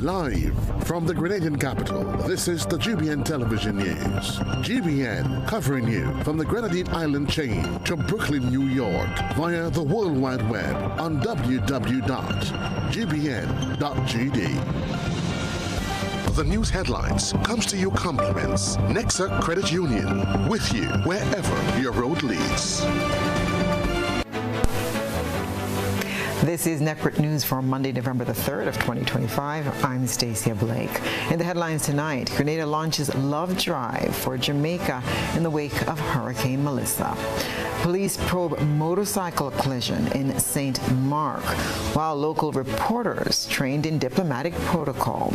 Live from the Grenadian capital, this is the GBN Television News. GBN covering you from the Grenadine Island chain to Brooklyn, New York via the World Wide Web on www.gbn.gd. The news headlines comes to you compliments Nexa Credit Union, with you wherever your road leads. This is Network News for Monday, November the 3rd of 2025. I'm Stasia Blake. In the headlines tonight, Grenada launches Love Drive for Jamaica in the wake of Hurricane Melissa. Police probe motorcycle collision in St. Mark, while local reporters trained in diplomatic protocol.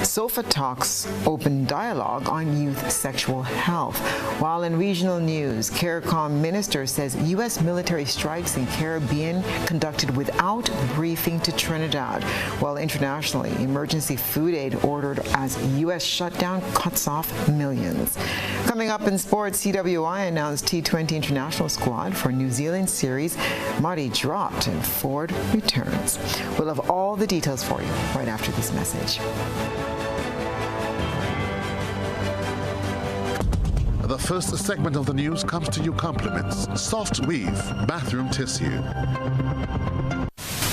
SOFA talks open dialogue on youth sexual health. While in regional news, CARICOM minister says U.S. military strikes in Caribbean conducted without briefing to Trinidad, while internationally, emergency food aid ordered as U.S. shutdown cuts off millions. Coming up in sports, CWI announced T20 international squad for New Zealand series. Marty dropped and Ford returns. We'll have all the details for you right after this message. The first segment of the news comes to you compliments Soft Weave Bathroom Tissue.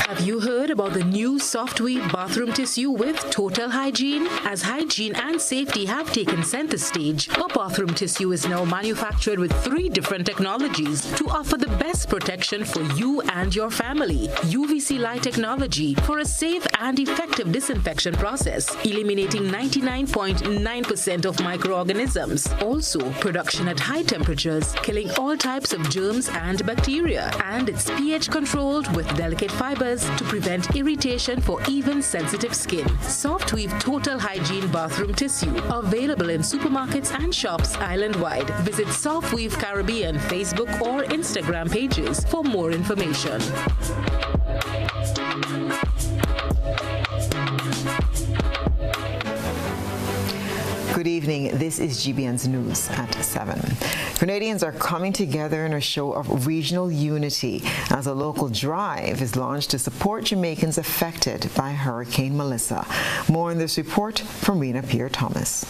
Have you heard about the new Soft Weave bathroom tissue with total hygiene? As hygiene and safety have taken center stage, our bathroom tissue is now manufactured with 3 different technologies to offer the best protection for you and your family. UVC light technology for a safe and effective disinfection process, eliminating 99.9% of microorganisms. Also, production at high temperatures, killing all types of germs and bacteria. And it's pH controlled with delicate fibers to prevent irritation for even sensitive skin. Soft Weave Total Hygiene Bathroom Tissue, available in supermarkets and shops island-wide. Visit Soft Weave Caribbean Facebook or Instagram pages for more information. Good evening. This is GBN's News at 7. Grenadians are coming together in a show of regional unity as a local drive is launched to support Jamaicans affected by Hurricane Melissa. More in this report from Rena Pierre-Thomas.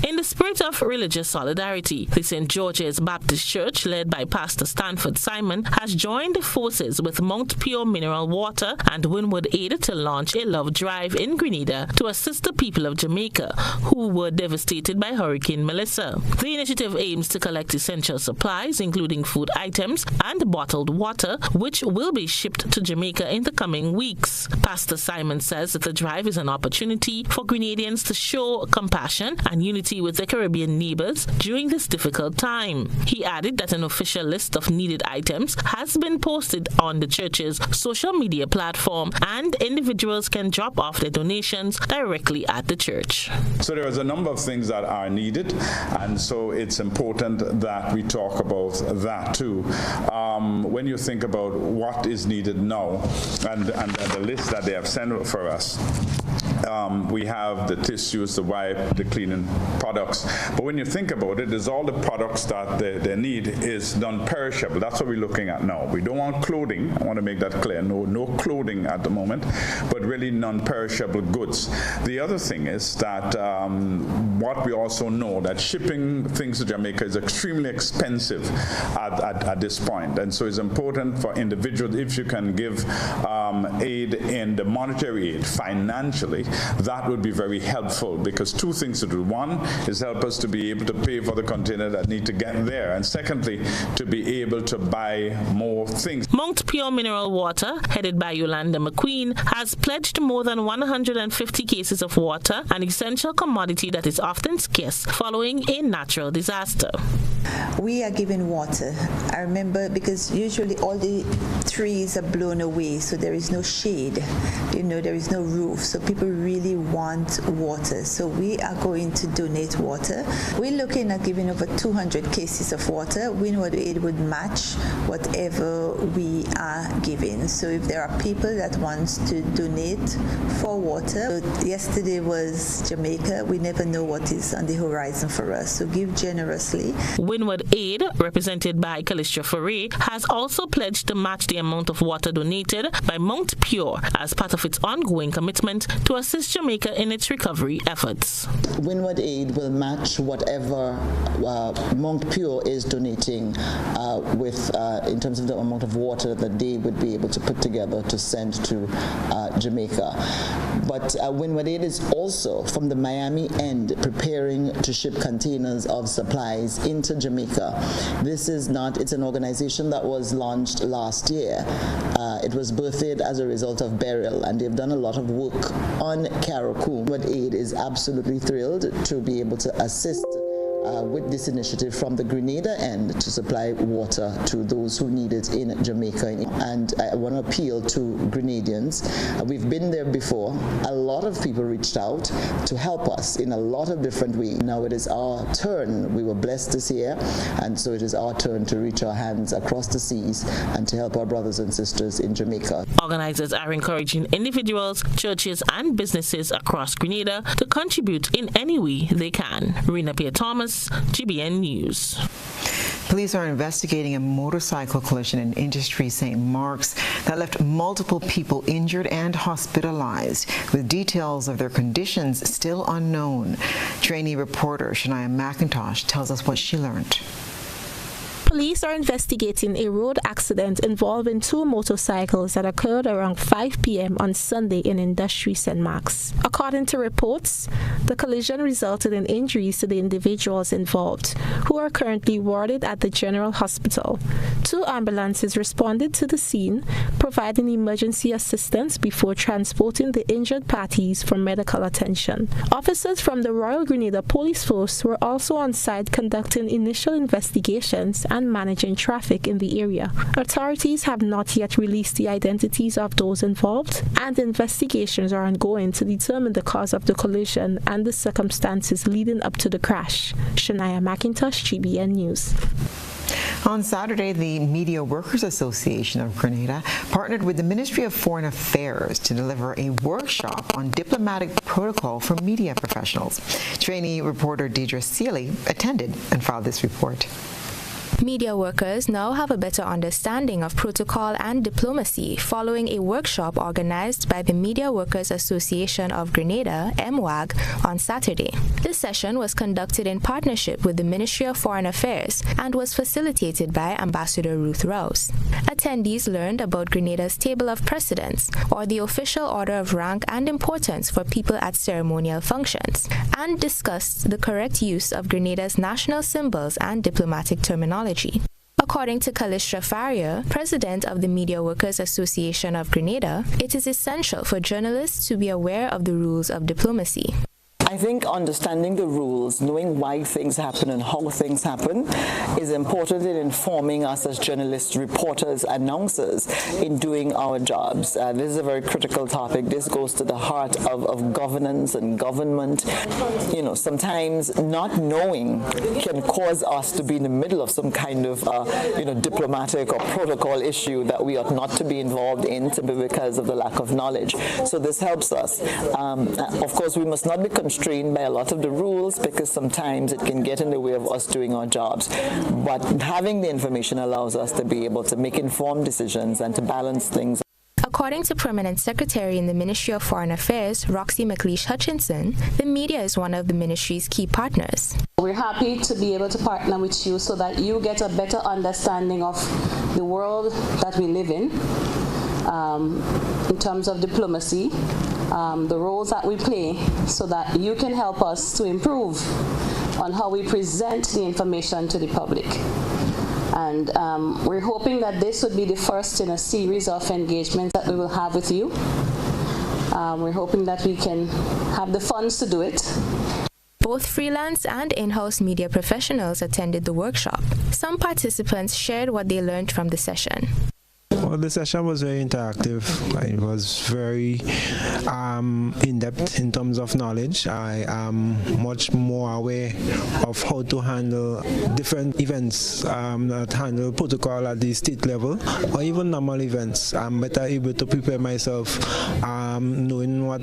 In the spirit of religious solidarity, the St. George's Baptist Church, led by Pastor Stanford Simon, has joined forces with Mount Pure Mineral Water and Wynwood Aid to launch a love drive in Grenada to assist the people of Jamaica who were devastated by Hurricane Melissa. The initiative aims to collect essential supplies, including food items and bottled water, which will be shipped to Jamaica in the coming weeks. Pastor Simon says that the drive is an opportunity for Grenadians to show compassion and unity with their Caribbean neighbors during this difficult time. He added that an official list of needed items has been posted on the church's social media platform, and individuals can drop off their donations directly at the church. So there is a number of things that are needed, and so it's important that we talk about that too. When you think about what is needed now and the list that they have sent for us, we have the tissues, the wipe, the cleaning products. But when you think about it, there's all the products that they need is non-perishable. That's what we're looking at now. We don't want clothing. I want to make that clear. No clothing at the moment, but really non-perishable goods. The other thing is that what we also know that shipping things to Jamaica is extremely expensive at this point. And so it's important for individuals, if you can give aid in the monetary aid financially, that would be very helpful, because 2 things to do. One is help us to be able to pay for the container that need to get there, and secondly, to be able to buy more things. Mount Pure Mineral Water, headed by Yolanda McQueen, has pledged more than 150 cases of water, an essential commodity that is often scarce following a natural disaster. We are giving water. I remember, because usually all the trees are blown away, so there is no shade, there is no roof, so people really want water. So we are going to donate water. We're looking at giving over 200 cases of water. Windward Aid would match whatever we are giving. So if there are people that want to donate for water, yesterday was Jamaica. We never know what is on the horizon for us. So give generously. Windward Aid, represented by Callistra Foray, has also pledged to match the amount of water donated by Mount Pure as part of its ongoing commitment to assist Jamaica in its recovery efforts. Windward Aid will match whatever Mount Pure is donating in terms of the amount of water that they would be able to put together to send to Jamaica. But Windward Aid is also from the Miami end preparing to ship containers of supplies into Jamaica. It's an organization that was launched last year. It was birthed as a result of Beryl, and they've done a lot of work on Karakum. Windward Aid is absolutely thrilled to be able to assist with this initiative from the Grenada end to supply water to those who need it in Jamaica. And I want to appeal to Grenadians. We've been there before. A lot of people reached out to help us in a lot of different ways. Now it is our turn. We were blessed this year, and so it is our turn to reach our hands across the seas and to help our brothers and sisters in Jamaica. Organizers are encouraging individuals, churches, and businesses across Grenada to contribute in any way they can. Rena Pierre-Thomas, GBN News. Police are investigating a motorcycle collision in Industry St. Mark's that left multiple people injured and hospitalized, with details of their conditions still unknown. Trainee reporter Shania McIntosh tells us what she learned. Police are investigating a road accident involving two motorcycles that occurred around 5 p.m. on Sunday in Industry St. Mark's. According to reports, the collision resulted in injuries to the individuals involved, who are currently warded at the General Hospital. 2 ambulances responded to the scene, providing emergency assistance before transporting the injured parties for medical attention. Officers from the Royal Grenada Police Force were also on site conducting initial investigations and managing traffic in the area. Authorities have not yet released the identities of those involved, and investigations are ongoing to determine the cause of the collision and the circumstances leading up to the crash. Shania McIntosh, GBN News. On Saturday, the Media Workers Association of Grenada partnered with the Ministry of Foreign Affairs to deliver a workshop on diplomatic protocol for media professionals. Trainee reporter Deidre Seeley attended and filed this report. Media workers now have a better understanding of protocol and diplomacy following a workshop organized by the Media Workers Association of Grenada, MWAG, on Saturday. This session was conducted in partnership with the Ministry of Foreign Affairs and was facilitated by Ambassador Ruth Rouse. Attendees learned about Grenada's Table of Precedence, or the official order of rank and importance for people at ceremonial functions, and discussed the correct use of Grenada's national symbols and diplomatic terminology. According to Callistra Foray, president of the Media Workers Association of Grenada, it is essential for journalists to be aware of the rules of diplomacy. I think understanding the rules, knowing why things happen and how things happen, is important in informing us as journalists, reporters, announcers in doing our jobs. This is a very critical topic. This goes to the heart of governance and government. You know, sometimes not knowing can cause us to be in the middle of some kind of diplomatic or protocol issue that we ought not to be involved in simply because of the lack of knowledge. So this helps us. Of course, we must not be constrained by a lot of the rules, because sometimes it can get in the way of us doing our jobs. But having the information allows us to be able to make informed decisions and to balance things. According to Permanent Secretary in the Ministry of Foreign Affairs, Roxy McLeish Hutchinson, the media is one of the ministry's key partners. We're happy to be able to partner with you so that you get a better understanding of the world that we live in terms of diplomacy, the roles that we play, so that you can help us to improve on how we present the information to the public. And we're hoping that this would be the first in a series of engagements that we will have with you. We're hoping that we can have the funds to do it. Both freelance and in-house media professionals attended the workshop. Some participants shared what they learned from the session. Well, the session was very interactive. It was very in-depth in terms of knowledge. I am much more aware of how to handle different events that handle protocol at the state level or even normal events. I'm better able to prepare myself knowing what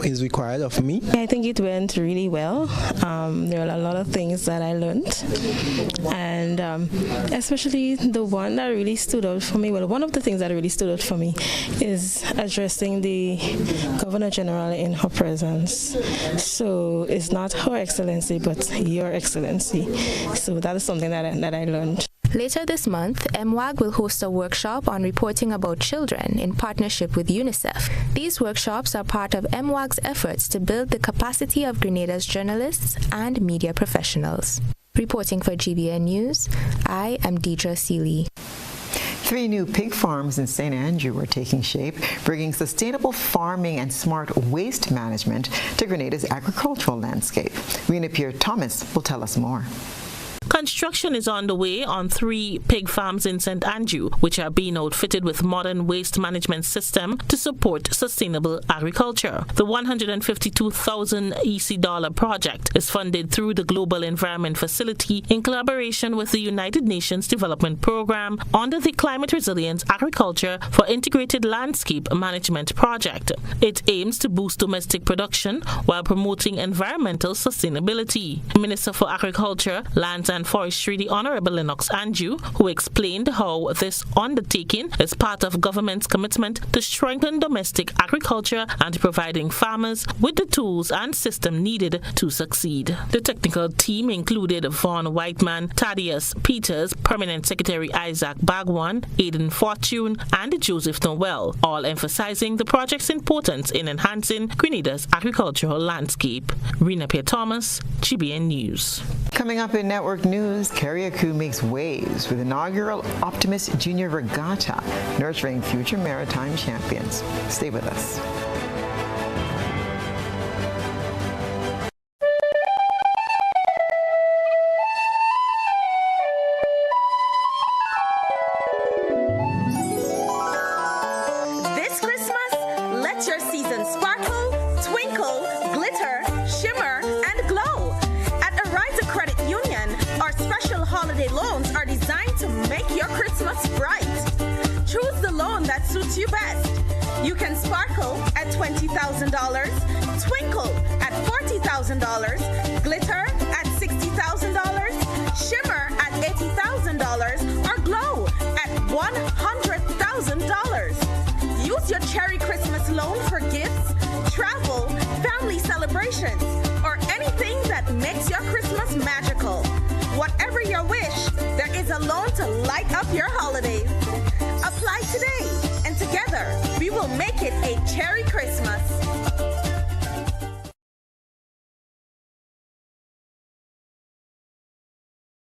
is required of me. I think it went really well. There are a lot of things that I learned, and especially the one that really stood out for me, well, one of the things that really stood out for me is addressing the Governor General in her presence. So it's not Her Excellency, but Your Excellency. So that is something that I learned. Later this month, MWAG will host a workshop on reporting about children in partnership with UNICEF. These workshops are part of MWAG's efforts to build the capacity of Grenada's journalists and media professionals. Reporting for GBN News, I am Deidre Seeley. 3 new pig farms in St. Andrew are taking shape, bringing sustainable farming and smart waste management to Grenada's agricultural landscape. Rena Pierre-Thomas will tell us more. Construction is underway on 3 pig farms in St. Andrew, which are being outfitted with modern waste management system to support sustainable agriculture. The $152,000 EC project is funded through the Global Environment Facility in collaboration with the United Nations Development Program under the Climate Resilient Agriculture for Integrated Landscape Management project. It aims to boost domestic production while promoting environmental sustainability. Minister for Agriculture, Lands and Forestry, the Honorable Lennox Andrew, who explained how this undertaking is part of government's commitment to strengthen domestic agriculture and providing farmers with the tools and system needed to succeed. The technical team included Vaughn Whiteman, Thaddeus Peters, Permanent Secretary Isaac Bagwan, Aidan Fortune, and Joseph Noel, all emphasizing the project's importance in enhancing Grenada's agricultural landscape. Rena Pierre-Thomas, GBN News. Coming up in Network News, Carriacou makes waves with inaugural Optimist Junior Regatta, nurturing future maritime champions. Stay with us. This Christmas, let your season sparkle, twinkle, glitter, shimmer, and glow. At Ariza Credit Union, our special holiday loans are designed to make your Christmas bright. Choose the loan that suits you best. You can sparkle at $20,000, twinkle at $40,000, glitter at $60,000, shimmer at $80,000, or glow at $100,000. Use your Cherry Christmas loan for gifts, travel, family celebrations, or anything that makes your Christmas magical. Whatever your wish, there is a loan to light up your holidays. Apply today, and together we will make it a Cherry Christmas.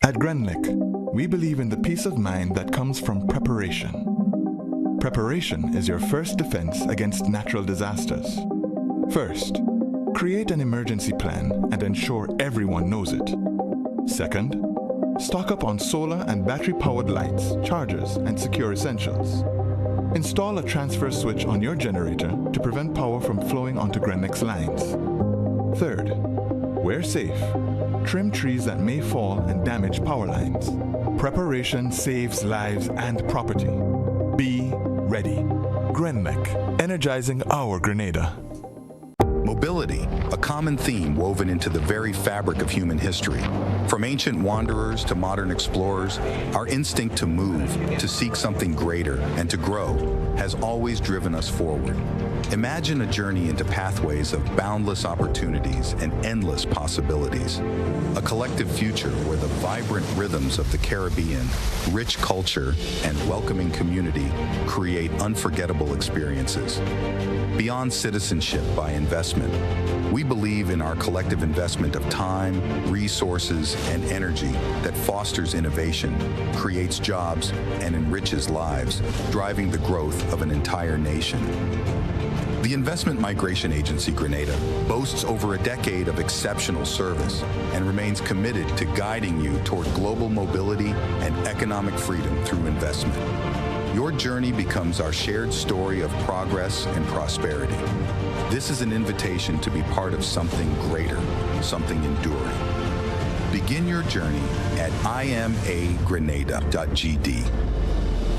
At Grenlick, we believe in the peace of mind that comes from preparation. Preparation is your first defense against natural disasters. First, create an emergency plan and ensure everyone knows it. Second, stock up on solar and battery-powered lights, chargers, and secure essentials. Install a transfer switch on your generator to prevent power from flowing onto Grenlick's lines. Third, wear safe. Trim trees that may fall and damage power lines. Preparation saves lives and property. Be ready. Grenlick, energizing our Grenada. Mobility, a common theme woven into the very fabric of human history. From ancient wanderers to modern explorers, our instinct to move, to seek something greater, and to grow has always driven us forward. Imagine a journey into pathways of boundless opportunities and endless possibilities. A collective future where the vibrant rhythms of the Caribbean, rich culture, and welcoming community create unforgettable experiences. Beyond citizenship by investment, we believe in our collective investment of time, resources, and energy that fosters innovation, creates jobs, and enriches lives, driving the growth of an entire nation. The Investment Migration Agency Grenada boasts over a decade of exceptional service and remains committed to guiding you toward global mobility and economic freedom through investment. Your journey becomes our shared story of progress and prosperity. This is an invitation to be part of something greater, something enduring. Begin your journey at imagrenada.gd.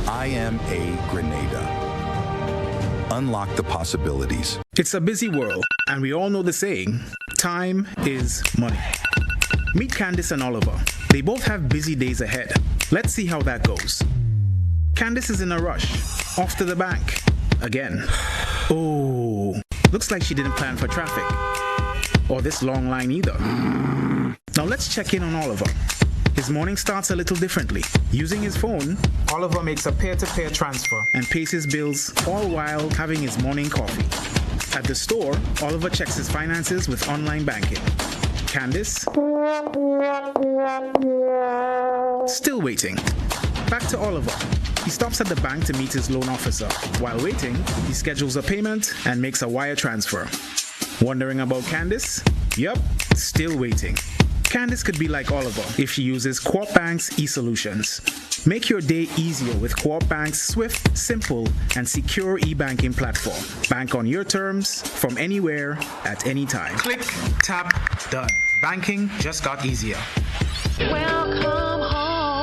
I am a Grenada. Unlock the possibilities. It's a busy world, and we all know the saying, time is money. Meet Candice and Oliver. They both have busy days ahead. Let's see how that goes. Candice is in a rush, off to the bank, again. Oh, looks like she didn't plan for traffic, or this long line either. Now let's check in on Oliver. His morning starts a little differently. Using his phone, Oliver makes a peer-to-peer transfer and pays his bills, all while having his morning coffee. At the store, Oliver checks his finances with online banking. Candice? Still waiting. Back to Oliver. He stops at the bank to meet his loan officer. While waiting, he schedules a payment and makes a wire transfer. Wondering about Candice? Yup, still waiting. Candice could be like Oliver if she uses Co-op Bank's e-solutions. Make your day easier with Co-op Bank's swift, simple, and secure e-banking platform. Bank on your terms, from anywhere, at any time. Click, tap, done. Banking just got easier. Welcome home.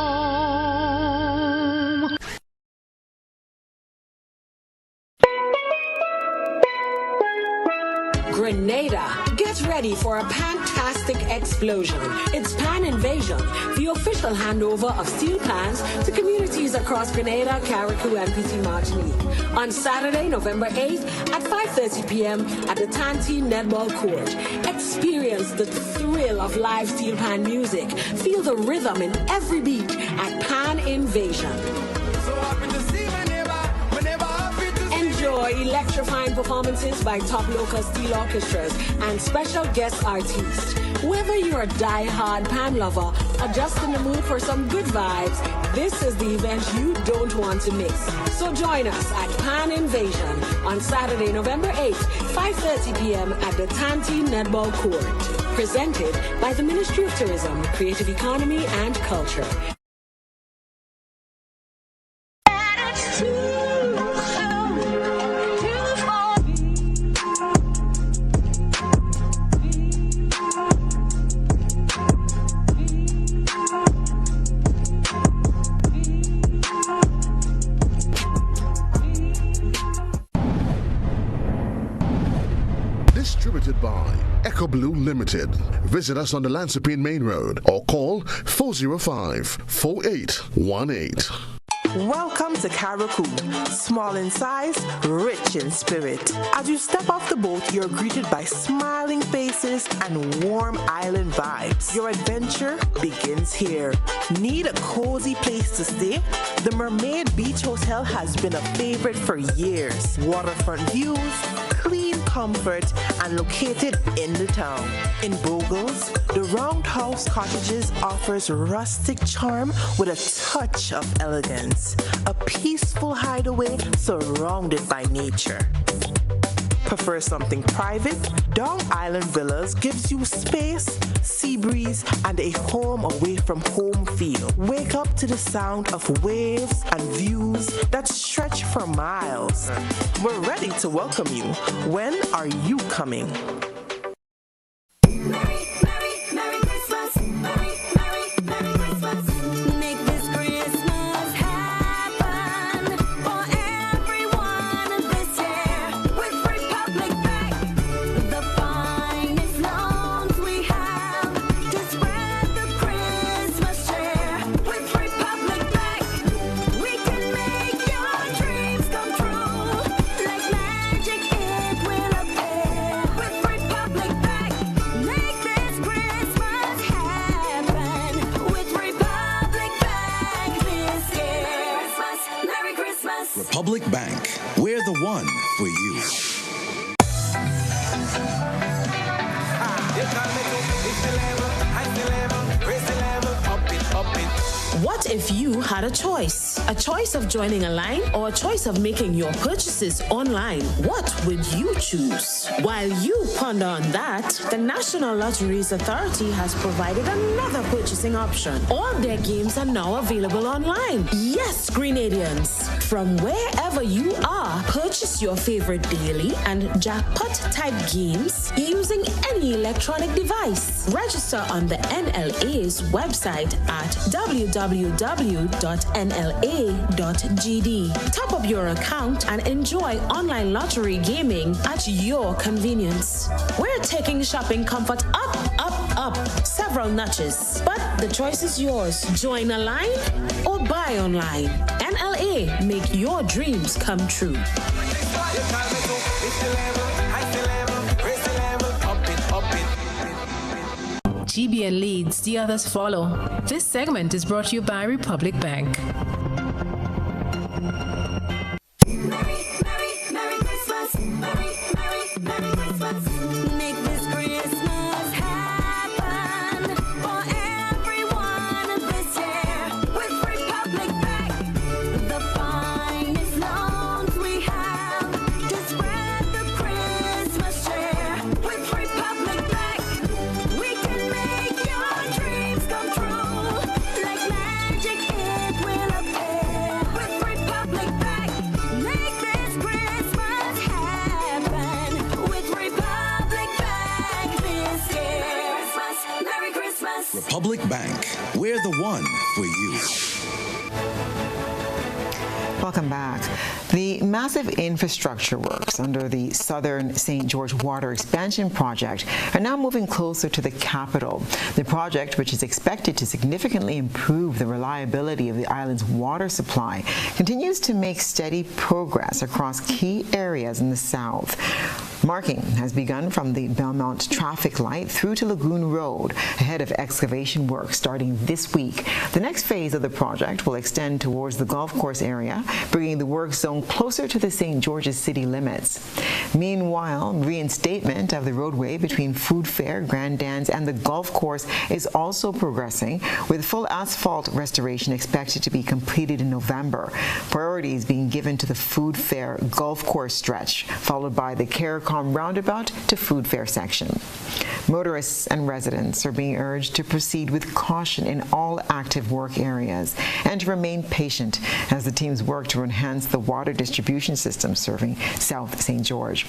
Grenada, get ready for a fantastic explosion. It's Pan Invasion, the official handover of steel pans to communities across Grenada, Carriacou, and Petit Martinique. On Saturday, November 8th at 5:30 p.m. at the Tanti Netball Court. Experience the thrill of live steel pan music. Feel the rhythm in every beat at Pan Invasion. Enjoy electrifying performances by top local steel orchestras and special guest artists. Whether you're a die-hard pan lover or just in the mood for some good vibes, this is the event you don't want to miss. So join us at Pan Invasion on Saturday, November 8th, 5:30 p.m. at the Tanti Netball Court. Presented by the Ministry of Tourism, Creative Economy and Culture. Distributed by Echo Blue Limited. Visit us on the Lansopine Main Road or call 405-4818. Welcome to Carriacou. Small in size, rich in spirit. As you step off the boat, you're greeted by smiling faces and warm island vibes. Your adventure begins here. Need a cozy place to stay? The Mermaid Beach Hotel has been a favorite for years. Waterfront views, clean comfort, and located in the town. In Bogles, the Roundhouse Cottages offers rustic charm with a touch of elegance. A peaceful hideaway surrounded by nature. Prefer something private? Dong Island Villas gives you space, sea breeze, and a home away from home feel. Wake up to the sound of waves and views that stretch for miles. We're ready to welcome you. When are you coming? Republic Bank, we're the one for you. What if you had a choice? A choice of joining a line or a choice of making your purchases online? What would you choose? While you ponder on that, the National Lotteries Authority has provided another purchasing option. All their games are now available online. Yes, Grenadians, from wherever you are, purchase your favorite daily and jackpot type games using any electronic device. Register on the NLA's website at www.nla.gd. Top up your account and enjoy online lottery gaming at your convenience. We're taking shopping comfort up, up, up several notches, but the choice is yours. Join a line or buy online. NLA, make your dreams come true. GBN leads, the others follow. This segment is brought to you by Republic Bank. Republic Bank, we're the one for you. Welcome back. The massive infrastructure works under the Southern St. George Water Expansion Project are now moving closer to the capital. The project, which is expected to significantly improve the reliability of the island's water supply, continues to make steady progress across key areas in the south. Marking has begun from the Belmont traffic light through to Lagoon Road ahead of excavation work starting this week. The next phase of the project will extend towards the golf course area, bringing the work zone closer to the St. George's city limits. Meanwhile, reinstatement of the roadway between Food Fair, Grand Dance, and the golf course is also progressing, with full asphalt restoration expected to be completed in November. Priority is being given to the Food Fair golf course stretch, followed by the CARICOM roundabout to Food Fair section. Motorists and residents are being urged to proceed with caution in all active work areas and to remain patient as the teams work to enhance the water distribution system serving South St. George.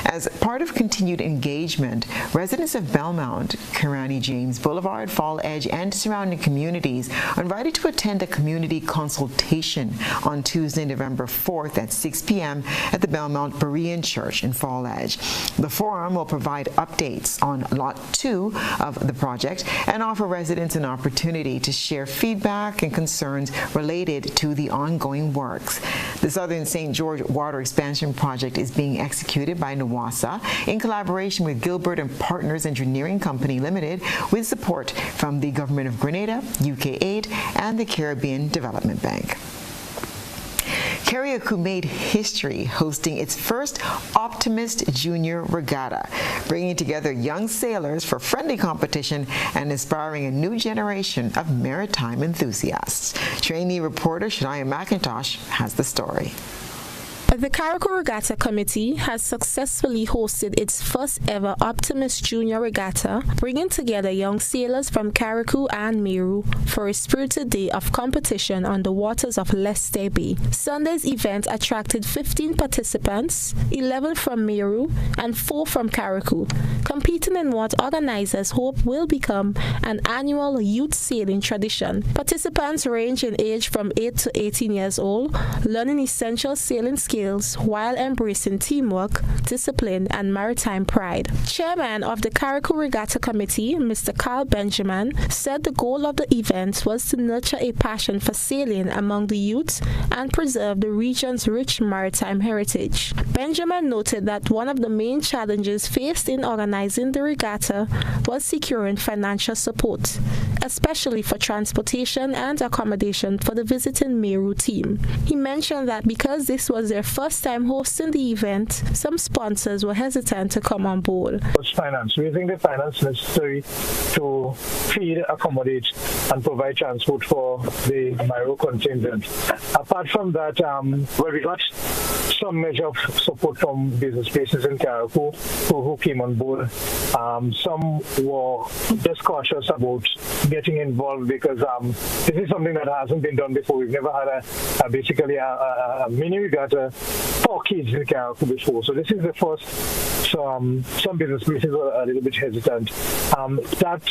As part of continued engagement, residents of Belmont, Kirani James Boulevard, Fall Edge, and surrounding communities are invited to attend a community consultation on Tuesday, November 4th at 6 p.m. at the Belmont Berean Church in Fall Edge. The forum will provide updates on Lot 2 of the project and offer residents an opportunity to share feedback and concerns related to the ongoing works. The Southern St. George Water Expansion Project is being executed by NWASA in collaboration with Gilbert and Partners Engineering Company Limited, with support from the Government of Grenada, UK Aid, and the Caribbean Development Bank. Carriacou made history hosting its first Optimist Junior Regatta, bringing together young sailors for friendly competition and inspiring a new generation of maritime enthusiasts. Trainee reporter Shania McIntosh has the story. The Carriacou Regatta Committee has successfully hosted its first ever Optimist Junior Regatta, bringing together young sailors from Carriacou and Meru for a spirited day of competition on the waters of Leste Bay. Sunday's event attracted 15 participants, 11 from Meru and 4 from Carriacou, competing in what organizers hope will become an annual youth sailing tradition. Participants range in age from 8 to 18 years old, learning essential sailing skills while embracing teamwork, discipline, and maritime pride. Chairman of the Carriacou Regatta Committee, Mr. Carl Benjamin, said the goal of the event was to nurture a passion for sailing among the youth and preserve the region's rich maritime heritage. Benjamin noted that one of the main challenges faced in organizing the regatta was securing financial support, especially for transportation and accommodation for the visiting Meru team. He mentioned that because this was their first time hosting the event, some sponsors were hesitant to come on board. Finance, raising the finance necessary to feed, accommodate, and provide transport for the Meru contingent. Apart from that, we got some measure of support from business places in Karaku who came on board. Some were just cautious about getting involved because this is something that hasn't been done before. We've never had a mini regatta for kids in Karaku before. So this is the first. So some business places were a little bit hesitant. That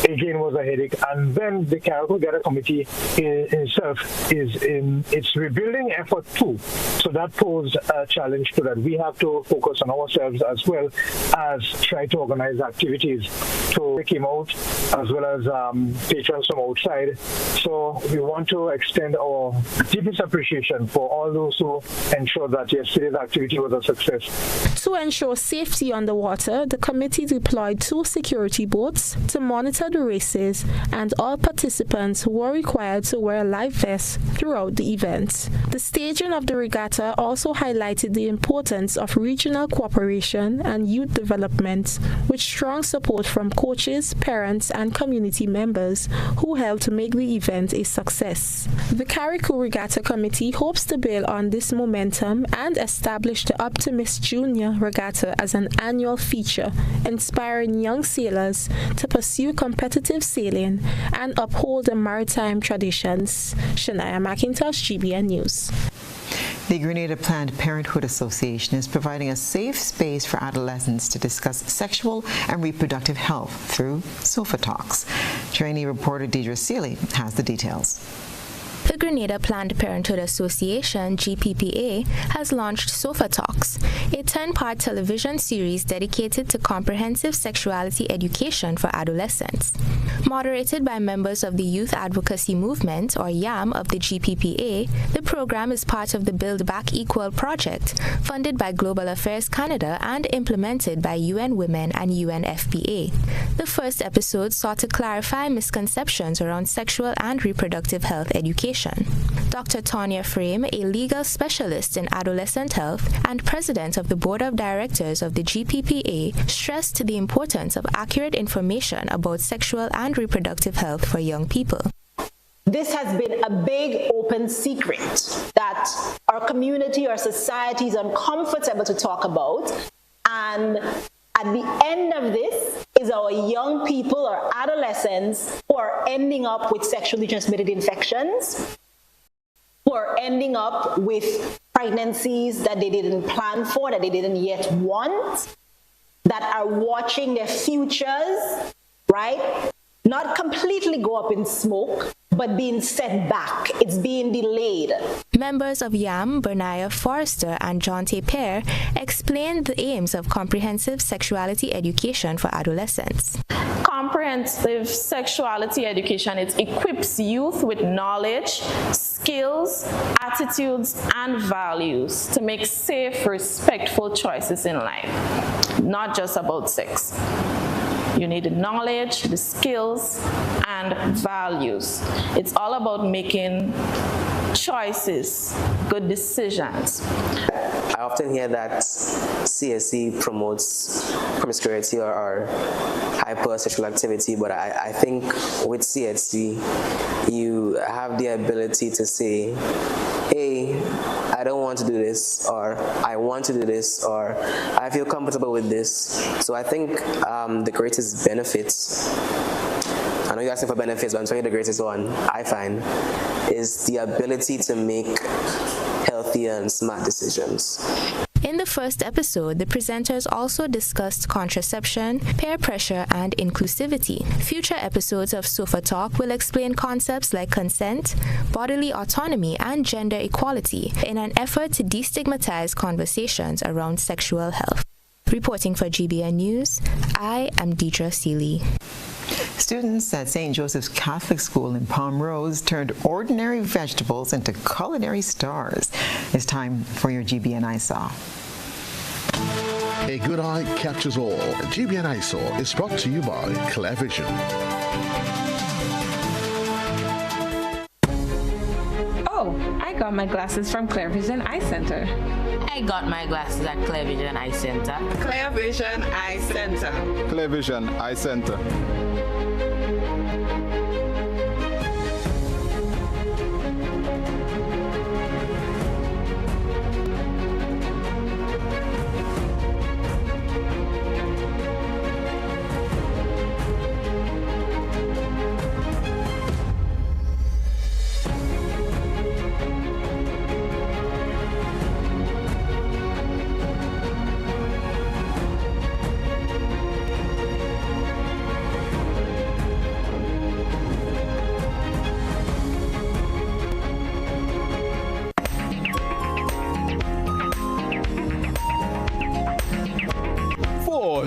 again was a headache. And then the Karaku Regatta Committee itself is in its rebuilding effort too. So that posed a challenge to that. We have to focus on ourselves as well as try to organize activities to take him out as well as patrons from outside. So we want to extend our deepest appreciation for all those who ensured that yesterday's activity was a success. To ensure safety on the water, the committee deployed 2 security boats to monitor the races, and all participants were required to wear life vests throughout the event. The staging of the regatta also highlighted the importance of regional cooperation and youth development, with strong support from coaches, parents, and community members who helped to make the event a success. The Karaku Regatta Committee hopes to build on this momentum and establish the Optimist Junior Regatta as an annual feature, inspiring young sailors to pursue competitive sailing and uphold the maritime traditions. Shania McIntosh, GBN News. The Grenada Planned Parenthood Association is providing a safe space for adolescents to discuss sexual and reproductive health through Sofa Talks. Trainee reporter Deidre Seeley has the details. The Grenada Planned Parenthood Association, GPPA, has launched Sofa Talks, a 10-part television series dedicated to comprehensive sexuality education for adolescents. Moderated by members of the Youth Advocacy Movement, or YAM, of the GPPA, the program is part of the Build Back Equal project, funded by Global Affairs Canada and implemented by UN Women and UNFPA. The first episode sought to clarify misconceptions around sexual and reproductive health education. Dr. Tanya Frame, a legal specialist in adolescent health and president of the board of directors of the GPPA, stressed the importance of accurate information about sexual and reproductive health for young people. This has been a big open secret that our community, our society is uncomfortable to talk about, and at the end of this is our young people or adolescents who are ending up with sexually transmitted infections, who are ending up with pregnancies that they didn't plan for, that they didn't yet want, that are watching their futures, right, not completely go up in smoke, but being set back. It's being delayed. Members of YAM, Berniah Forrester and Jonte Pear, explained the aims of comprehensive sexuality education for adolescents. Comprehensive sexuality education, it equips youth with knowledge, skills, attitudes, and values to make safe, respectful choices in life, not just about sex. You need the knowledge, the skills, and values. It's all about making choices, good decisions. I often hear that CSE promotes promiscuity or hypersexual activity, but I think with CSE, you have the ability to say, hey, I don't want to do this, or I want to do this, or I feel comfortable with this. So I think the greatest benefits, I know you're asking for benefits, but I'm telling you the greatest one, I find, is the ability to make healthy and smart decisions. In the first episode, the presenters also discussed contraception, peer pressure, and inclusivity. Future episodes of Sofa Talk will explain concepts like consent, bodily autonomy, and gender equality in an effort to destigmatize conversations around sexual health. Reporting for GBN News, I am Deidre Seeley. Students at St. Joseph's Catholic School in Palm Rose turned ordinary vegetables into culinary stars. It's time for your GBN ISAW. A good eye catches all. GBN ISAW is brought to you by Clear Vision. got my glasses from Clear Vision Eye Center. I got my glasses at Clear Vision Eye Center. Clear Vision Eye Center. Clear Vision Eye Center.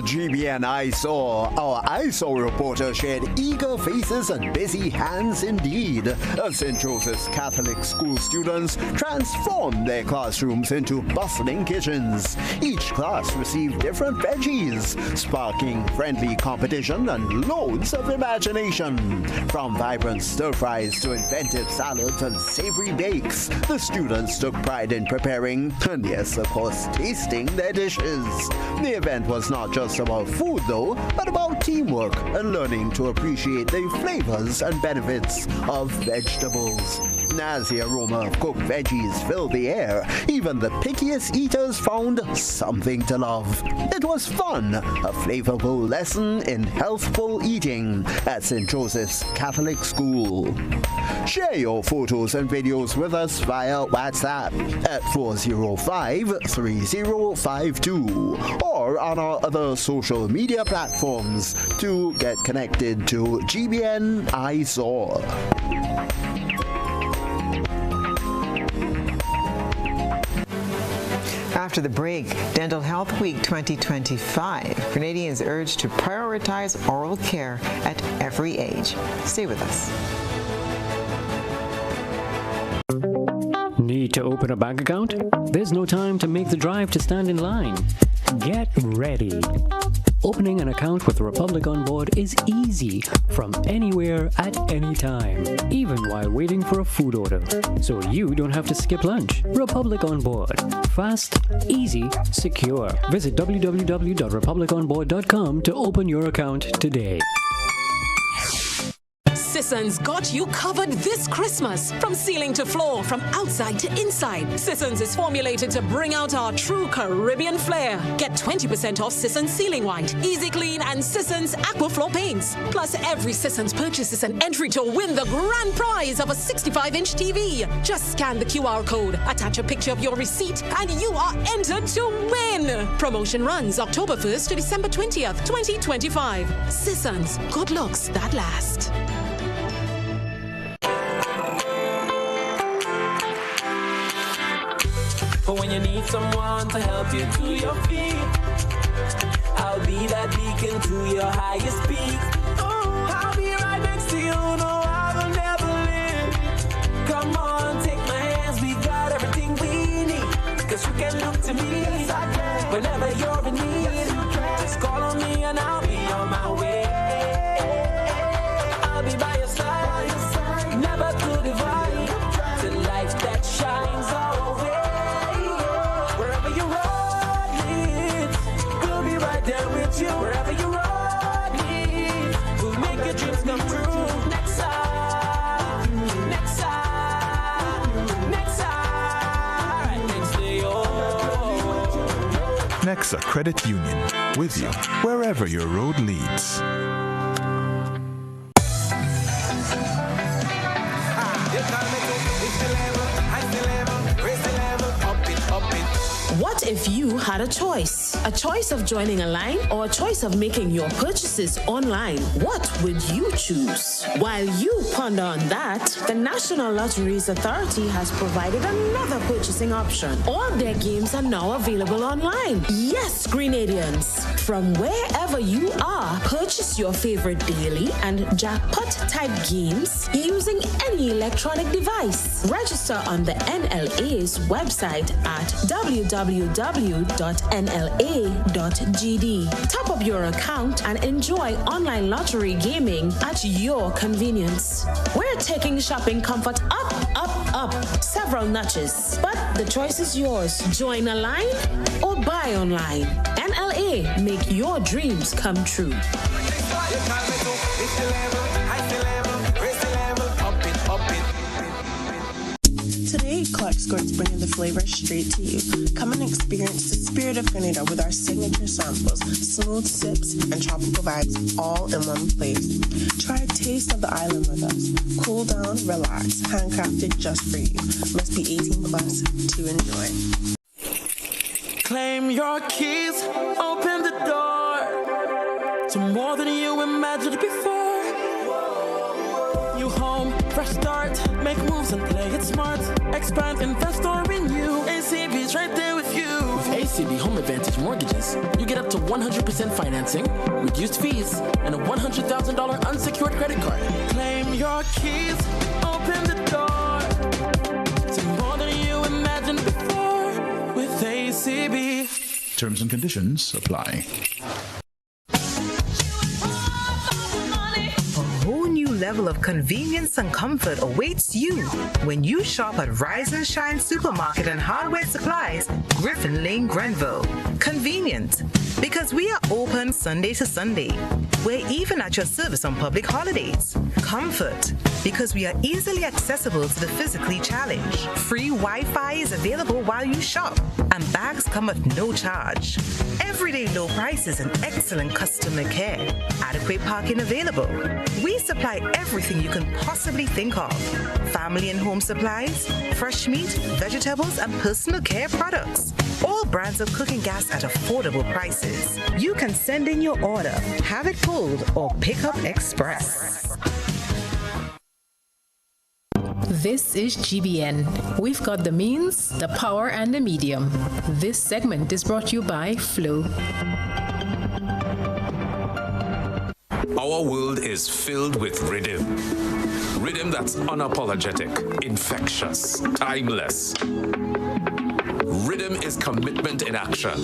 GBN ISO, our ISO reporter shared eager faces and busy hands indeed as St. Joseph's Catholic school students transformed their classrooms into bustling kitchens. Each class received different veggies, sparking friendly competition and loads of imagination. From vibrant stir-fries to inventive salads and savory bakes, the students took pride in preparing, and yes, of course, tasting their dishes. The event was not just about food though, but about teamwork and learning to appreciate the flavors and benefits of vegetables. As the aroma of cooked veggies filled the air, even the pickiest eaters found something to love. It was fun, a flavorful lesson in healthful eating at St. Joseph's Catholic School. Share your photos and videos with us via WhatsApp at 405-3052 or on our other social media platforms to get connected to GBN ISO. After the break, Dental Health Week 2025, Grenadians urged to prioritize oral care at every age. Stay with us. Need to open a bank account? There's no time to make the drive to stand in line. Get ready. Opening an account with Republic On Board is easy from anywhere at any time, even while waiting for a food order, so you don't have to skip lunch. Republic On Board. Fast, easy, secure. Visit www.republiconboard.com to open your account today. Sisson's got you covered this Christmas. From ceiling to floor, from outside to inside, Sisson's is formulated to bring out our true Caribbean flair. Get 20% off Sisson's Ceiling White, Easy Clean, and Sisson's Aquaflow paints. Plus, every Sisson's purchase is an entry to win the grand prize of a 65-inch TV. Just scan the QR code, attach a picture of your receipt, and you are entered to win. Promotion runs October 1st to December 20th, 2025. Sisson's, good looks that last. For when you need someone to help you to your feet, I'll be that beacon to your highest peak. Oh, I'll be right next to you, no, I will never leave. Come on, take my hands, we got everything we need. Cause you can look to me whenever you're in need. Just call on me and I'll be on my way. I'll be by your side, never to divide, to life that shines our way. Wherever you road leads, we'll make your dreams come true. Next time, next time, next time, next to you. Nexa Credit Union, with you wherever your road leads. What if you had a choice? A choice of joining a line or a choice of making your purchases online? What would you choose? While you ponder on that, the National Lotteries Authority has provided another purchasing option. All their games are now available online. Yes, Grenadians, from wherever you are, purchase your favorite daily and jackpot type games using any electronic device. Register on the NLA's website at www.nla.gd. Top up your account and enjoy online lottery gaming at your convenience. We're taking shopping comfort up several notches. But the choice is yours. Join a line or buy online. NLA, make your dreams come true. Today, Clark Skirts bringing the flavor straight to you. Come and experience the spirit of Grenada with our signature samples, smooth sips, and tropical vibes all in one place. Try a taste of the island with us. Cool down, relax, handcrafted just for you. Must be 18 plus to enjoy. Claim your keys, open the door to more than you imagined before. New home, fresh start, make moves and play it smart. Expand, invest or renew. ACB's right there with you. With ACB Home Advantage Mortgages, you get up to 100% financing, reduced fees, and a $100,000 unsecured credit card. Claim your keys, open the door to more than you imagined before with ACB. Terms and conditions apply. Level of convenience and comfort awaits you when you shop at Rise and Shine Supermarket and Hardware Supplies, Griffin Lane, Grenville. Convenient, because we are open Sunday to Sunday. We're even at your service on public holidays. Comfort, because we are easily accessible to the physically challenged. Free Wi-Fi is available while you shop, and bags come at no charge. Everyday low prices and excellent customer care. Adequate parking available. We supply everything you can possibly think of. Family and home supplies, fresh meat, vegetables, and personal care products. All brands of cooking gas at affordable prices. You can send in your order, have it pulled, or pick up express. This is GBN. We've got the means, the power, and the medium. This segment is brought to you by Flow. Our world is filled with rhythm. Rhythm that's unapologetic, infectious, timeless. Rhythm is commitment in action.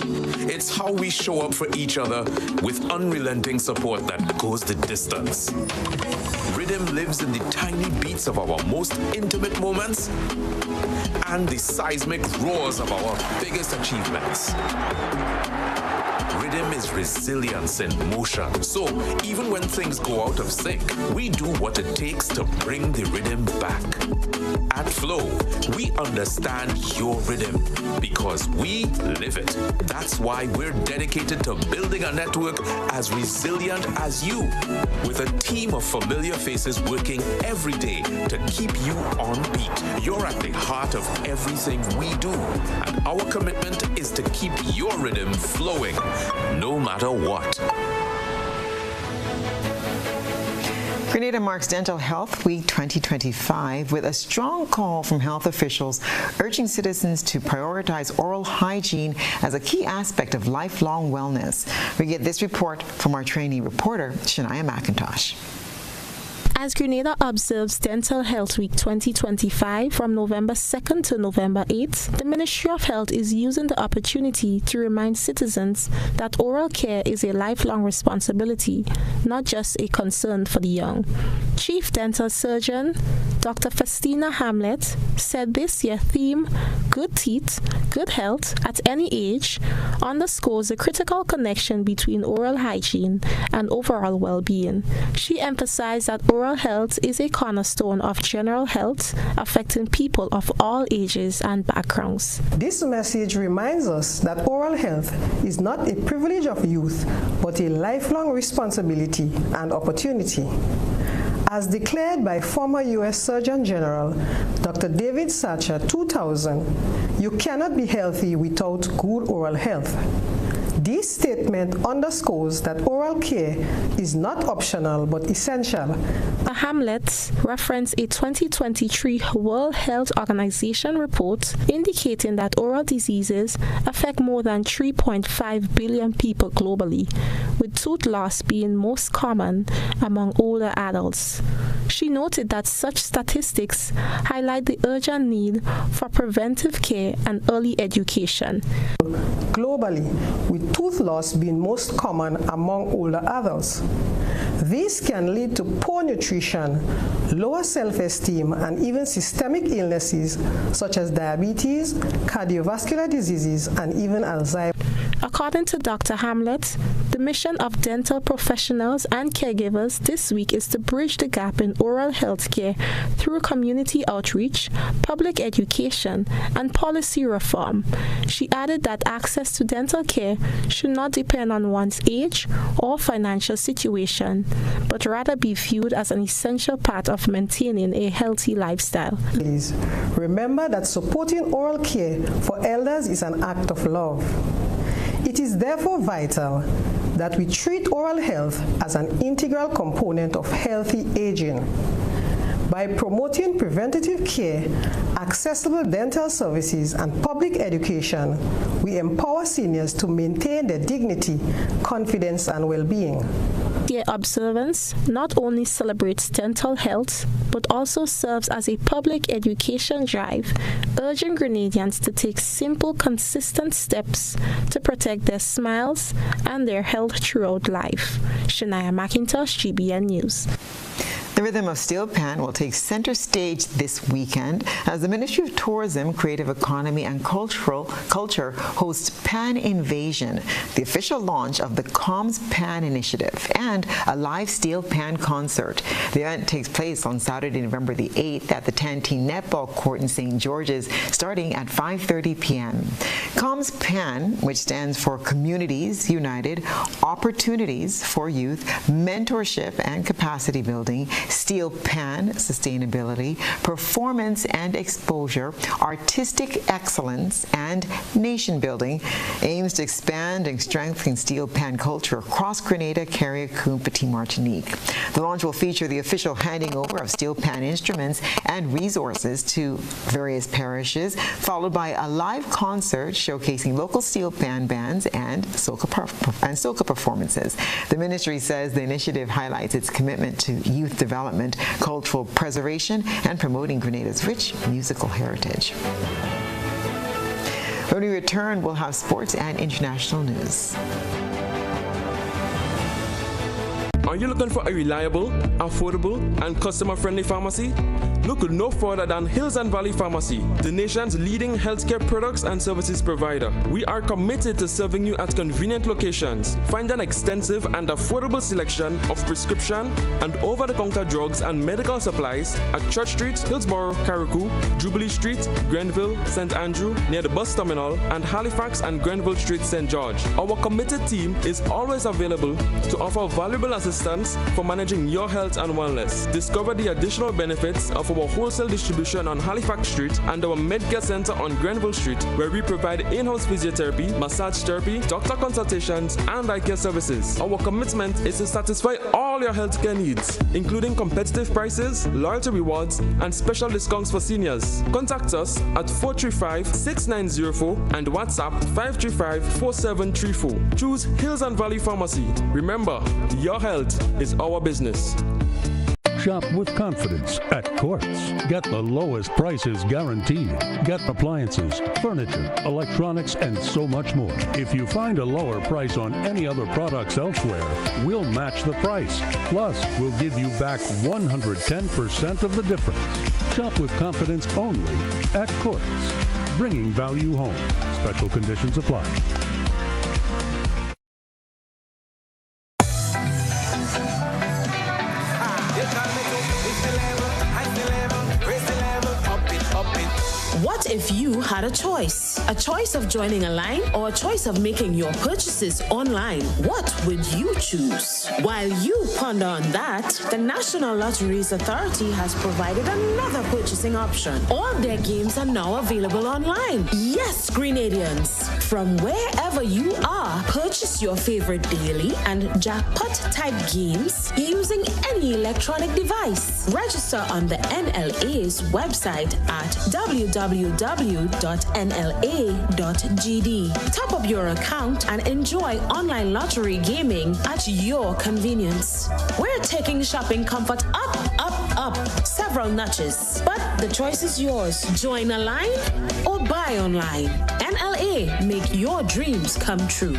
It's how we show up for each other with unrelenting support that goes the distance. Rhythm lives in the tiny beats of our most intimate moments and the seismic roars of our biggest achievements. Rhythm is resilience in motion. So even when things go out of sync, we do what it takes to bring the rhythm back. At Flow, we understand your rhythm because we live it. That's why we're dedicated to building a network as resilient as you, with a team of familiar faces working every day to keep you on beat. You're at the heart of everything we do, and our commitment is to keep your rhythm flowing, no matter what. Grenada marks Dental Health Week 2025 with a strong call from health officials urging citizens to prioritize oral hygiene as a key aspect of lifelong wellness. We get this report from our trainee reporter, Shania McIntosh. As Grenada observes Dental Health Week 2025 from November 2nd to November 8th, the Ministry of Health is using the opportunity to remind citizens that oral care is a lifelong responsibility, not just a concern for the young. Chief Dental Surgeon Dr. Festina Hamlet said this year's theme, Good Teeth, Good Health at Any Age, underscores the critical connection between oral hygiene and overall well-being. She emphasized that oral health is a cornerstone of general health, affecting people of all ages and backgrounds. This message reminds us that oral health is not a privilege of youth, but a lifelong responsibility and opportunity. As declared by former U.S. Surgeon General Dr. David Satcher 2000, you cannot be healthy without good oral health. This statement underscores that oral care is not optional but essential. The Hamlets reference a 2023 World Health Organization report indicating that oral diseases affect more than 3.5 billion people globally, with tooth loss being most common among older adults. She noted that such statistics highlight the urgent need for preventive care and early education. Globally, with tooth loss being most common among older adults. These can lead to poor nutrition, lower self-esteem, and even systemic illnesses such as diabetes, cardiovascular diseases, and even Alzheimer's. According to Dr. Hamlet, the mission of dental professionals and caregivers this week is to bridge the gap in oral health care through community outreach, public education, and policy reform. She added that access to dental care should not depend on one's age or financial situation, but rather be viewed as an essential part of maintaining a healthy lifestyle. Please remember that supporting oral care for elders is an act of love. It is therefore vital that we treat oral health as an integral component of healthy aging. By promoting preventative care, accessible dental services, and public education, we empower seniors to maintain their dignity, confidence, and well-being. Their observance not only celebrates dental health, but also serves as a public education drive, urging Grenadians to take simple, consistent steps to protect their smiles and their health throughout life. Shania McIntosh, GBN News. The rhythm of steel pan will take center stage this weekend as the Ministry of Tourism, Creative Economy and Culture hosts Pan Invasion, the official launch of the Comms Pan Initiative, and a live steel pan concert. The event takes place on Saturday, November the 8th at the Tantine Netball Court in St. George's, starting at 5:30 p.m. Comms Pan, which stands for Communities United, Opportunities for Youth, Mentorship and Capacity Building, Steel Pan, Sustainability, Performance and Exposure, Artistic Excellence, and Nation Building, aims to expand and strengthen steel pan culture across Grenada, Carriacou, and Petite Martinique. The launch will feature the official handing over of steel pan instruments and resources to various parishes, followed by a live concert showcasing local steel pan bands and soca performances. The ministry says the initiative highlights its commitment to youth development, cultural preservation, and promoting Grenada's rich musical heritage. When we return, we'll have sports and international news. Are you looking for a reliable, affordable, and customer-friendly pharmacy? Look no further than Hills and Valley Pharmacy, the nation's leading healthcare products and services provider. We are committed to serving you at convenient locations. Find an extensive and affordable selection of prescription and over-the-counter drugs and medical supplies at Church Street, Hillsborough, Carriacou, Jubilee Street, Grenville, St. Andrew, near the bus terminal, and Halifax and Grenville Street, St. George. Our committed team is always available to offer valuable assistance for managing your health and wellness. Discover the additional benefits of our wholesale distribution on Halifax Street and our Medcare Center on Grenville Street, where we provide in-house physiotherapy, massage therapy, doctor consultations, and eye care services. Our commitment is to satisfy all your healthcare needs, including competitive prices, loyalty rewards, and special discounts for seniors. Contact us at 435-6904 and WhatsApp 535-4734. Choose Hills and Valley Pharmacy. Remember, your health is our business. Shop with confidence at Quartz. Get the lowest prices guaranteed. Get appliances, furniture, electronics, and so much more. If you find a lower price on any other products elsewhere, we'll match the price. Plus, we'll give you back 110% of the difference. Shop with confidence only at Quartz. Bringing value home. Special conditions apply. What if you had a choice? A choice of joining a line or a choice of making your purchases online? What would you choose? While you ponder on that, the National Lotteries Authority has provided another purchasing option. All their games are now available online. Yes, Grenadians, from wherever you are, purchase your favorite daily and jackpot-type games using any electronic device. Register on the NLA's website at www.nla.gd. Top up your account and enjoy online lottery gaming at your convenience. We're taking shopping comfort up, up, up several notches. But the choice is yours. Join a line or buy online. NLA, make your dreams come true.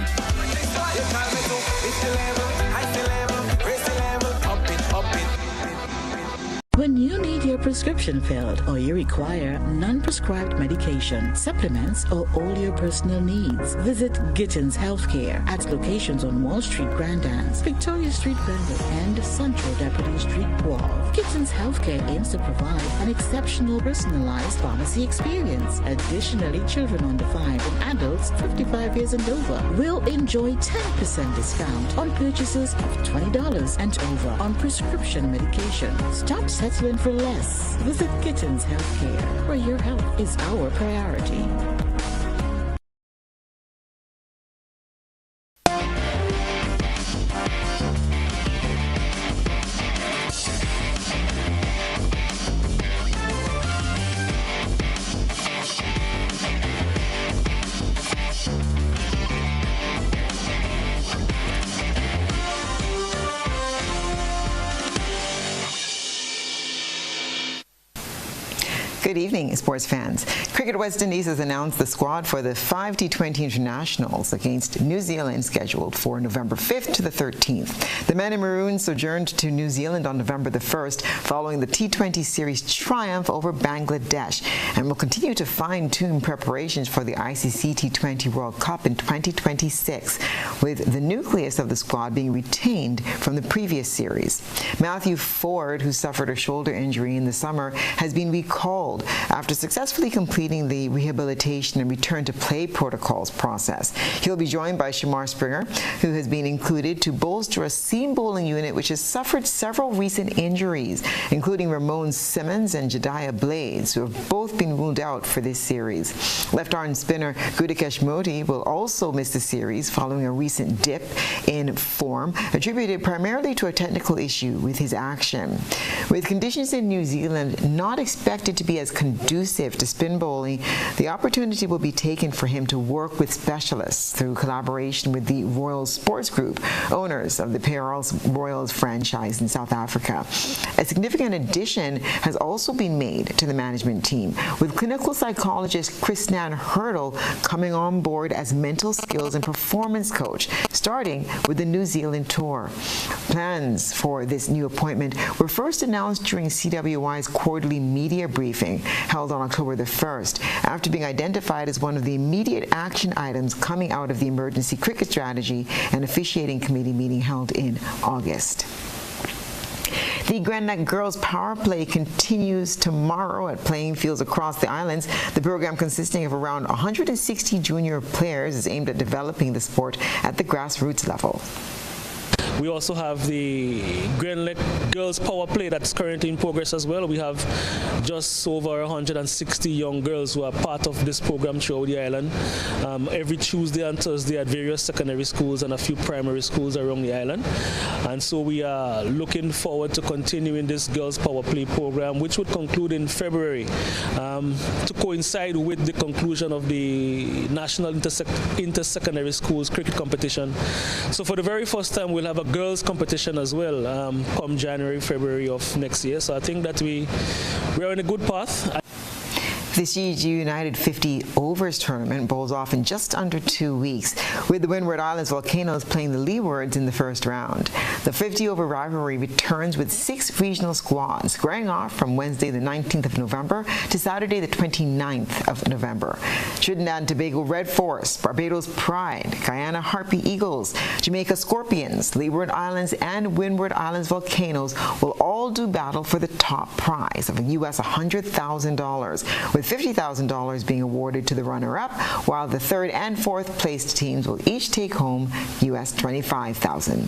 when you need your prescription filled or you require non-prescribed medication, supplements, or all your personal needs, visit Gittins Healthcare at locations on Wall Street, Grand Anse, Victoria Street, Glenville, and Central Deputy Street, Wall. Gittins Healthcare aims to provide an exceptional personalized pharmacy experience. Additionally, children under 5 and adults 55 years and over will enjoy 10% discount on purchases of $20 and over on prescription medication. Stop settling for less. Visit Gittins Healthcare, where your health is our priority. Good evening, sports fans. Cricket West Indies has announced the squad for the 5 T20 internationals against New Zealand scheduled for November 5th to the 13th. The men in maroon sojourned to New Zealand on November the 1st following the T20 series triumph over Bangladesh and will continue to fine-tune preparations for the ICC T20 World Cup in 2026, with the nucleus of the squad being retained from the previous series. Matthew Ford, who suffered a shoulder injury in the summer, has been recalled after successfully completing the rehabilitation and return to play protocols process. He'll be joined by Shamar Springer, who has been included to bolster a seam bowling unit which has suffered several recent injuries, including Ramon Simmons and Jediah Blades, who have both been ruled out for this series. Left-arm spinner Gudikesh Modi will also miss the series following a recent dip in form, attributed primarily to a technical issue with his action. With conditions in New Zealand not expected to be as conducive to spin bowling, the opportunity will be taken for him to work with specialists through collaboration with the Royal Sports Group, owners of the Perals Royals franchise in South Africa. A significant addition has also been made to the management team, with clinical psychologist Krisnan Hurdle coming on board as mental skills and performance coach, starting with the New Zealand tour. Plans for this new appointment were first announced during CWI's quarterly media briefing held on October the 1st, after being identified as one of the immediate action items coming out of the emergency cricket strategy and officiating committee meeting held in August. The Grand Neck Girls Power Play continues tomorrow at playing fields across the islands. The program, consisting of around 160 junior players, is aimed at developing the sport at the grassroots level. We also have the Grand Lake Girls Power Play that's currently in progress as well. We have just over 160 young girls who are part of this program throughout the island. Every Tuesday and Thursday at various secondary schools and a few primary schools around the island. And so we are looking forward to continuing this Girls Power Play program, which would conclude in February, to coincide with the conclusion of the National Inter-Secondary Schools Cricket Competition. So for the very first time, we'll have a girls competition as well come January, February of next year. So I think that we are on a good path. The CG United 50 Overs tournament bowls off in just under 2 weeks, with the Windward Islands Volcanoes playing the Leewards in the first round. The 50-over rivalry returns with 6 regional squads, squaring off from Wednesday the 19th of November to Saturday the 29th of November. Trinidad and Tobago Red Force, Barbados Pride, Guyana Harpy Eagles, Jamaica Scorpions, Leeward Islands, and Windward Islands Volcanoes will all do battle for the top prize of US $100,000, with $50,000 being awarded to the runner-up, while the third and fourth placed teams will each take home US $25,000.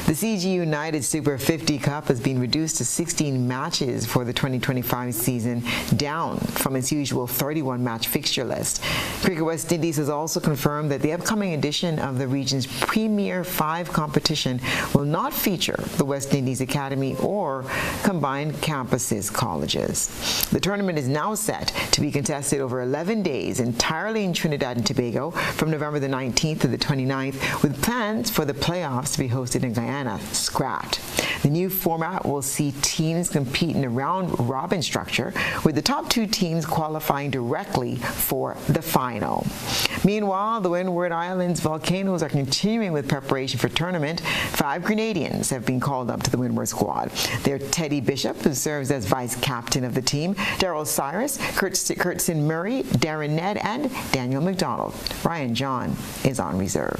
The CG United Super 50 Cup has been reduced to 16 matches for the 2025 season, down from its usual 31-match fixture list. Cricket West Indies has also confirmed that the upcoming edition of the region's Premier 5 competition will not feature the West Indies Academy or combined campuses colleges. The tournament is now set to be contested over 11 days entirely in Trinidad and Tobago from November the 19th to the 29th, with plans for the playoffs to be hosted in Guyana scrapped. The new format will see teams compete in a round-robin structure, with the top 2 teams qualifying directly for the final. Meanwhile, the Windward Islands Volcanoes are continuing with preparation for tournament. 5 Grenadians have been called up to the Windward squad. They're Teddy Bishop, who serves as vice captain of the team, Daryl Cyrus, Kurtzin Murray, Darren Ned, and Daniel McDonald. Ryan John is on reserve.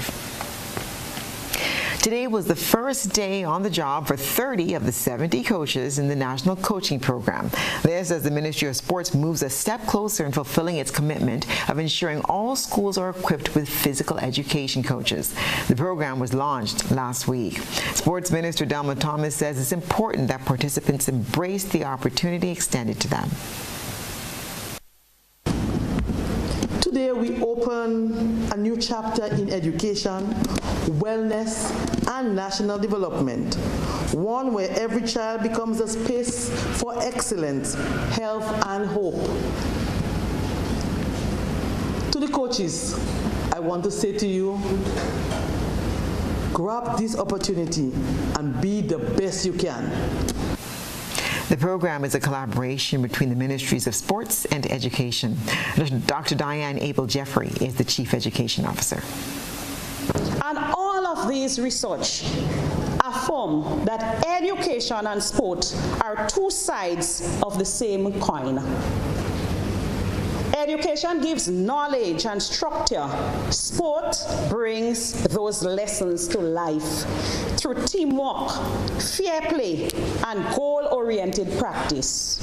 Today was the first day on the job for 30 of the 70 coaches in the National Coaching Program. This as the Ministry of Sports moves a step closer in fulfilling its commitment of ensuring all schools are equipped with physical education coaches. The program was launched last week. Sports Minister Delma Thomas says it's important that participants embrace the opportunity extended to them. Today we open a new chapter in education, wellness, and national development. One where every child becomes a space for excellence, health, and hope. To the coaches, I want to say to you, grab this opportunity and be the best you can. The program is a collaboration between the Ministries of Sports and Education. Dr. Diane Abel-Jeffrey is the Chief Education Officer. And all of these research affirm that education and sport are 2 sides of the same coin. Education gives knowledge and structure. Sport brings those lessons to life through teamwork, fair play, and goal-oriented practice.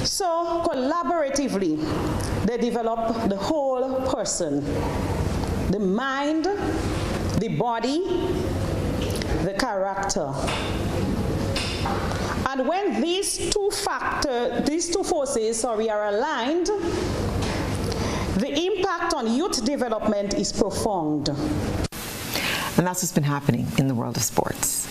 So, collaboratively, they develop the whole person, the mind, the body, the character. And when these two forces are aligned, the impact on youth development is profound. And that's what's been happening in the world of sports.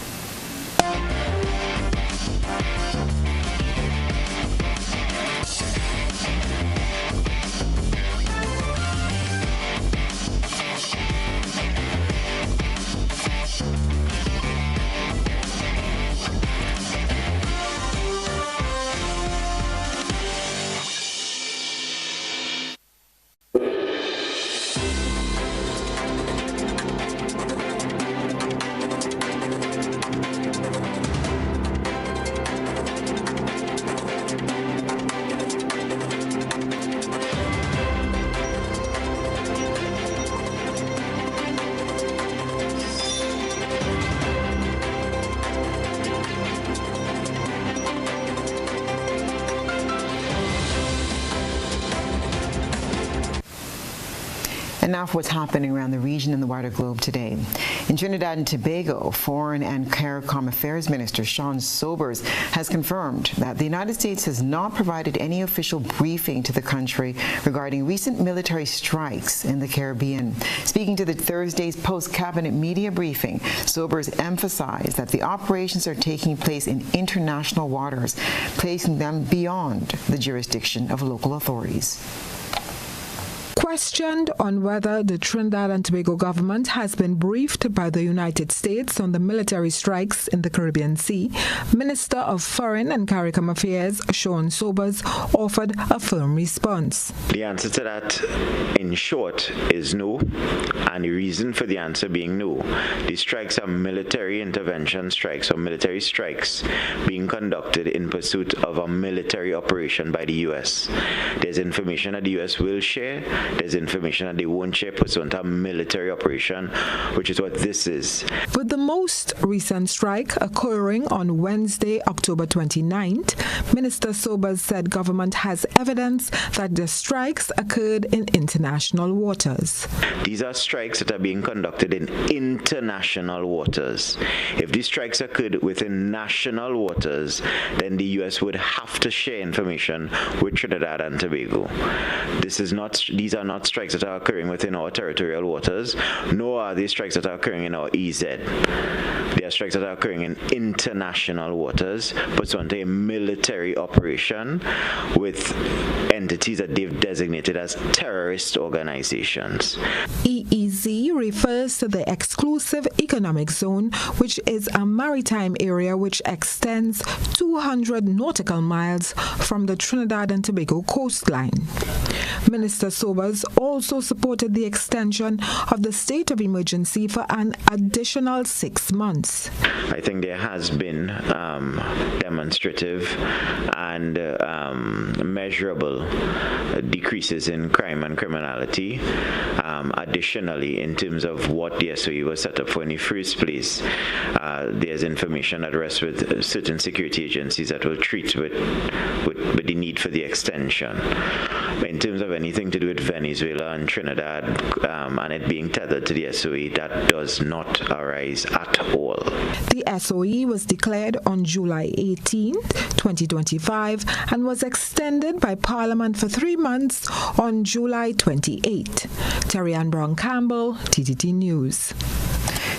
And now for what's happening around the region and the wider globe today. In Trinidad and Tobago, Foreign and CARICOM Affairs Minister Sean Sobers has confirmed that the United States has not provided any official briefing to the country regarding recent military strikes in the Caribbean. Speaking to the Thursday's post-cabinet media briefing, Sobers emphasized that the operations are taking place in international waters, placing them beyond the jurisdiction of local authorities. Questioned on whether the Trinidad and Tobago government has been briefed by the United States on the military strikes in the Caribbean Sea, Minister of Foreign and CARICOM Affairs Sean Sobers offered a firm response. The answer to that, in short, is no, and the reason for the answer being no. The strikes are military intervention strikes or military strikes being conducted in pursuit of a military operation by the U.S. There's information that the U.S. will share. There's information that they won't share pursuant to a military operation, which is what this is. With the most recent strike occurring on Wednesday, October 29th, Minister Sobers said government has evidence that the strikes occurred in international waters. These are strikes that are being conducted in international waters. If these strikes occurred within national waters, then the U.S. would have to share information with Trinidad and Tobago. These are are not strikes that are occurring within our territorial waters, nor are they strikes that are occurring in our EZ. They are strikes that are occurring in international waters, pursuant to a military operation with entities that they've designated as terrorist organizations. EEZ refers to the Exclusive Economic Zone, which is a maritime area which extends 200 nautical miles from the Trinidad and Tobago coastline. Minister Sobers also supported the extension of the state of emergency for an additional 6 months. I think there has been demonstrative and measurable decreases in crime and criminality. Additionally, in terms of what the SOE was set up for in the first place, there's information that rests with certain security agencies that will treat with the need for the extension. In terms of anything to do with Venezuela and Trinidad and it being tethered to the SOE, that does not arise at all. The SOE was declared on July 18, 2025 and was extended by Parliament for 3 months on July 28. Terry Ann Brown Campbell, TTT News.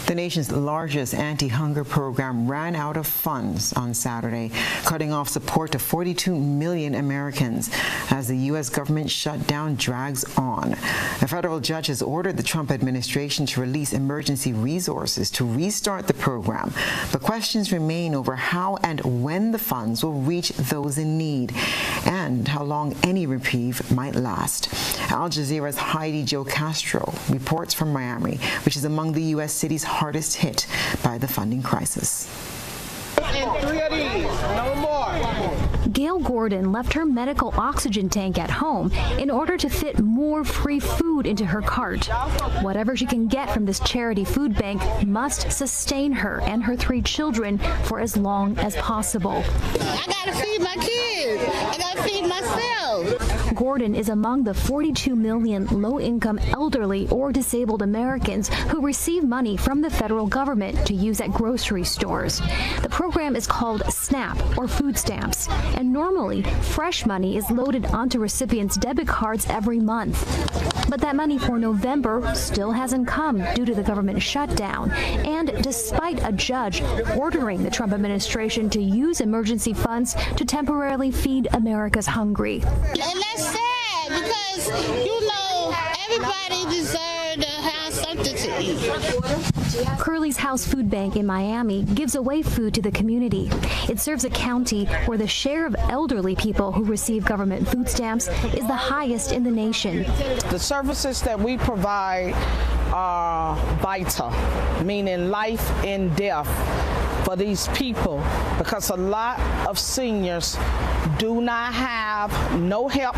The nation's largest anti-hunger program ran out of funds on Saturday, cutting off support to 42 million Americans as the U.S. government shutdown drags on. A federal judge has ordered the Trump administration to release emergency resources to restart the program, but questions remain over how and when the funds will reach those in need and how long any reprieve might last. Al Jazeera's Heidi Jo Castro reports from Miami, which is among the U.S. cities hardest hit by the funding crisis. Gail Gordon left her medical oxygen tank at home in order to fit more free food into her cart. Whatever she can get from this charity food bank must sustain her and her 3 children for as long as possible. I gotta feed my kids. I gotta feed myself. Gordon is among the 42 million low-income elderly or disabled Americans who receive money from the federal government to use at grocery stores. The program is called SNAP, or food stamps, and normally fresh money is loaded onto recipients' debit cards every month. But that money for November still hasn't come due to the government shutdown, and despite a judge ordering the Trump administration to use emergency funds to temporarily feed America's hungry. And that's sad because, everybody deserves to have something to eat. Curly's House Food Bank in Miami gives away food to the community. It serves a county where the share of elderly people who receive government food stamps is the highest in the nation. The services that we provide are vital, meaning life and death for these people, because a lot of seniors do not have no help.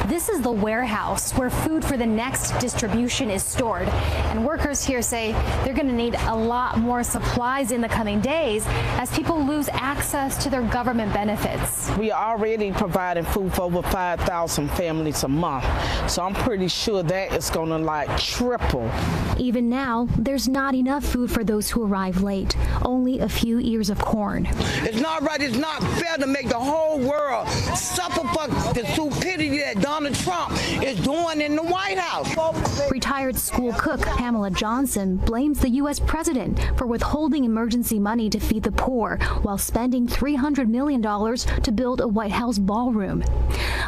This is the warehouse where food for the next distribution is stored. And workers here say they're going to need a lot more supplies in the coming days as people lose access to their government benefits. We are already providing food for over 5,000 families a month. So I'm pretty sure that is going to triple. Even now, there's not enough food for those who arrive late. Only a few ears of corn. It's not right. It's not fair to make the whole world suffer for the stupidity that Donald Trump is doing in the White House. Retired school cook Pamela Johnson blames the U.S. president for withholding emergency money to feed the poor while spending $300 million to build a White House ballroom.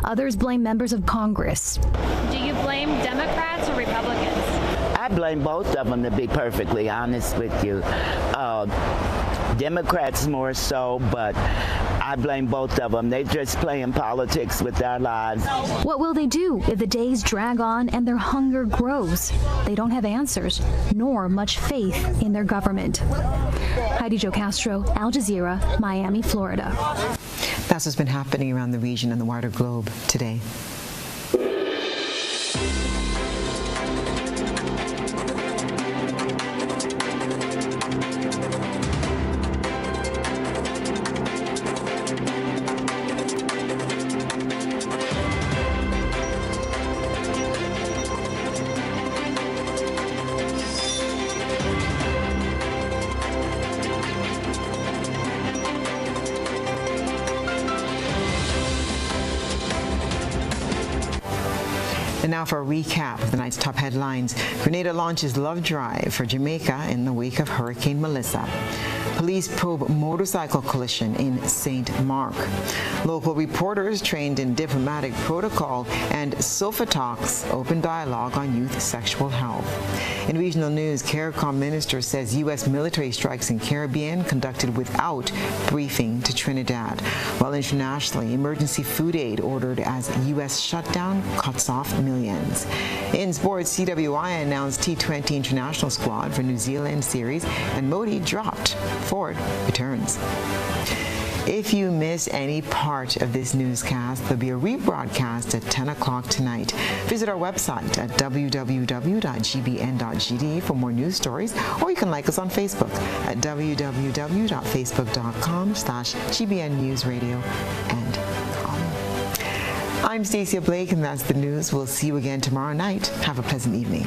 Others blame members of Congress. Do you blame Democrats or Republicans? I blame both of them, to be perfectly honest with you. Democrats more so, but I blame both of them. They're just playing politics with our lives. What will they do if the days drag on and their hunger grows? They don't have answers, nor much faith in their government. Heidi Jo Castro, Al Jazeera, Miami, Florida. That's what's been happening around the region and the wider globe today. now for a recap of the night's top headlines. Grenada launches love drive for Jamaica in the wake of Hurricane Melissa. Police probe motorcycle collision in St. Mark. Local reporters trained in diplomatic protocol, and SOFA talks open dialogue on youth sexual health. In regional news, CARICOM minister says U.S. military strikes in Caribbean conducted without briefing to Trinidad. While internationally, emergency food aid ordered as U.S. shutdown cuts off millions. In sports, CWI announced T20 international squad for New Zealand series, and Modi dropped. Ford returns. If you miss any part of this newscast, there'll be a rebroadcast at 10 o'clock tonight. Visit our website at www.gbn.gd for more news stories, or you can like us on Facebook at www.facebook.com/GBN News Radio and com. I'm Stasia Blake, and that's the news. We'll see you again tomorrow night. Have a pleasant evening.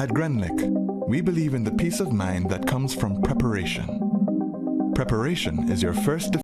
At Grenlick, we believe in the peace of mind that comes from preparation. Preparation is your first